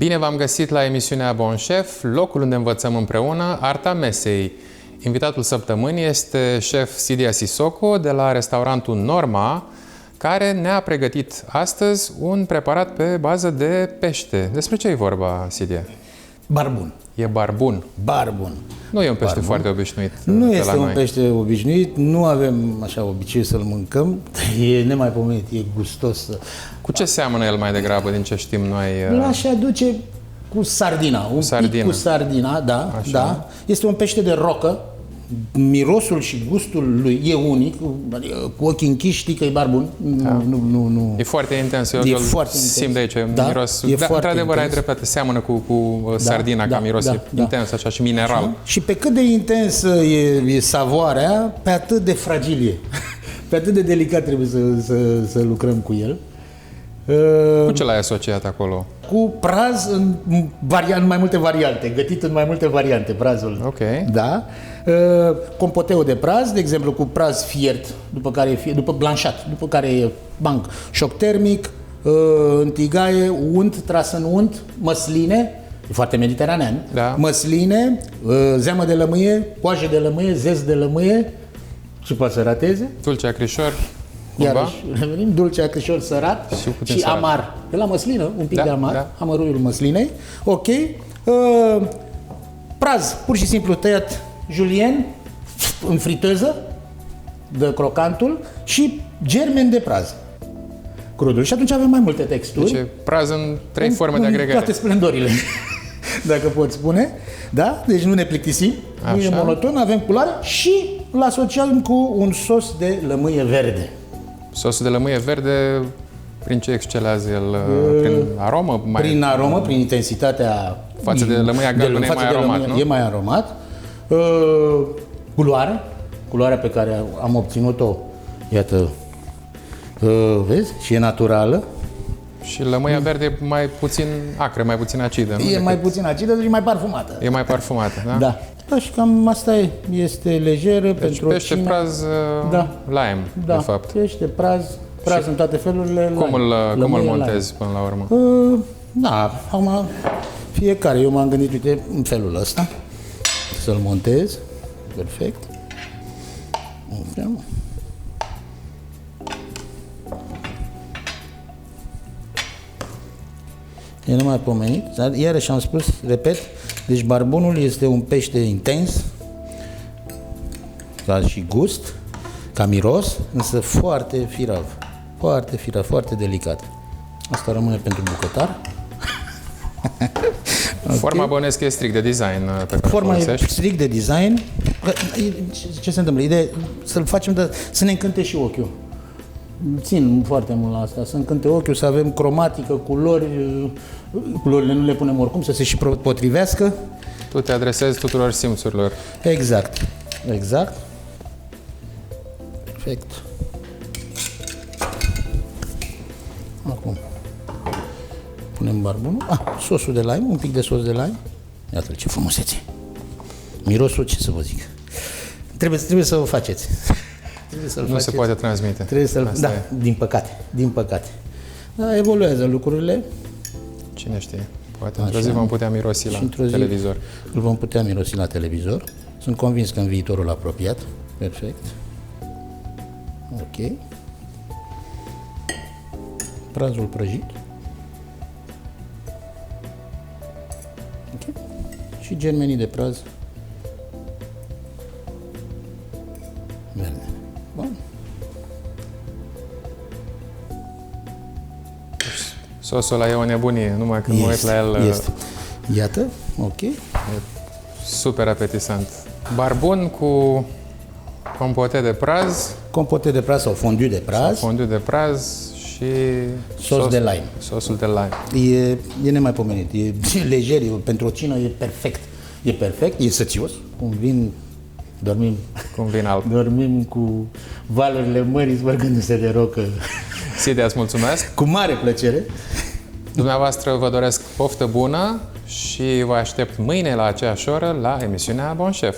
Bine v-am găsit la emisiunea Bon Chef, locul unde învățăm împreună arta mesei. Invitatul săptămânii este șef Sidia Sissoko de la restaurantul Norma, care ne-a pregătit astăzi un preparat pe bază de pește. Despre ce e vorba, Sidia? Barbun. E barbun. Barbun. Nu e un pește Barbun. foarte obișnuit. Nu este un pește obișnuit, nu avem așa obicei să-l mâncăm, e nemaipomenit, e gustos. Cu ce seamănă el mai degrabă, din ce știm noi? L-aș aduce cu sardina, un pic cu sardina, da, Așa. da. Este un pește de rocă, mirosul și gustul lui e unic, cu ochii închiși știi că e barbun. Da. Nu. E foarte intens, eu foarte simt de aici, da, miros. e Da, foarte într-adevăr, ai intens. dreptate, seamănă cu sardina, ca miros, e intens așa și mineral. Așa? Și pe cât de intensă e savoarea, pe atât de fragil e. Pe atât de delicat trebuie să lucrăm cu el. Cu ce l-ai asociat acolo? Cu praz în mai multe variante, gătit în mai multe variante, prazul. Ok. Da. Compoteu de praz, de exemplu, cu praz fiert, după blanșat, după care e șoc termic, în tigaie, unt, tras în unt, măsline, e foarte mediteranean, da. Măsline, zeamă de lămâie, coajă de lămâie, zest de lămâie, ce poate să rateze? Dulce acrișor, cumva? Iarăși, revenim, dulce acrișor sărat și sărat. amar. E la măslină, un pic de amar, da. amăruiul măslinei. Ok. Praz, pur și simplu tăiat julien, în friteză, de crocantul, și germen de praz. Crudul. Și atunci avem mai multe texturi. Deci praz în trei forme de agregare. Toate splendorile, dacă pot spune. Da? Deci nu ne plictisim, nu e monoton, avem culoare și îl asociem cu un sos de lămâie verde. Sosul de lămâie verde, prin ce excelează el? Prin aromă? Prin aromă, prin intensitatea... Față de lămâia galbenă e mai aromat, nu? E mai aromat. Culoarea pe care am obținut-o, iată, vezi, și e naturală. Și lămâia verde e mai puțin acră, mai puțin acidă, nu? E mai puțin acidă și mai parfumată. E mai parfumată, da? Da. Da, și cam asta e. Este lejeră deci pentru pește, cine. praz, lime, da. de fapt. Pește, praz în toate felurile. Cum îl montezi până la urmă? Da, acum fiecare. Eu m-am gândit, uite, în felul ăsta, să-l montez. Perfect. E nemaipomenit, dar iarăși am spus, repet, deci barbunul este un pește intens, ca și gust, ca miros, însă foarte firav, foarte delicat. Asta rămâne pentru bucătar. Okay. Forma bănesc e strict de design pe care Forma e strict de design. Ce se întâmplă? Ideea să-l facem, să ne încânte și ochiul. Țin foarte mult la asta, să încânte ochiul, să avem cromatică, culorile nu le punem oricum, să se și potrivească. Tu te adresezi tuturor simțurilor. Exact. Perfect. Acum punem barbunul. Sosul de lime, un pic de sos de lime. Iată-l, ce frumusețe. Mirosul, ce să vă zic. Trebuie să o faceți. Nu se poate transmite. Trebuie să-l... Da, din păcate. Da, evoluează lucrurile. Cine știe? Poate într-o zi vom putea mirosi la televizor. Îl vom putea mirosi la televizor. Sunt convins că în viitorul apropiat. Perfect. Ok. Prazul prăjit. Ok. Și germenii de praz. Verde. Bun. Sosul ăla e o nebunie, numai când mă uit la el. Este. Iată, ok. E super apetisant. Barbun cu compote de praz. Compote de praz sau fondiu de praz. Fondiu de praz și sos de lime. Sosul de lime. E nemaipomenit. E lejer, pentru o cină e perfect. E perfect, e sățios. Cum vin, dormim. Cum vin alb. Dormim cu valurile mării zbărgându-se de rocă. Sidia, îți mulțumesc. Cu mare plăcere. Dumneavoastră vă doresc poftă bună și vă aștept mâine la aceeași oră la emisiunea Bon Chef.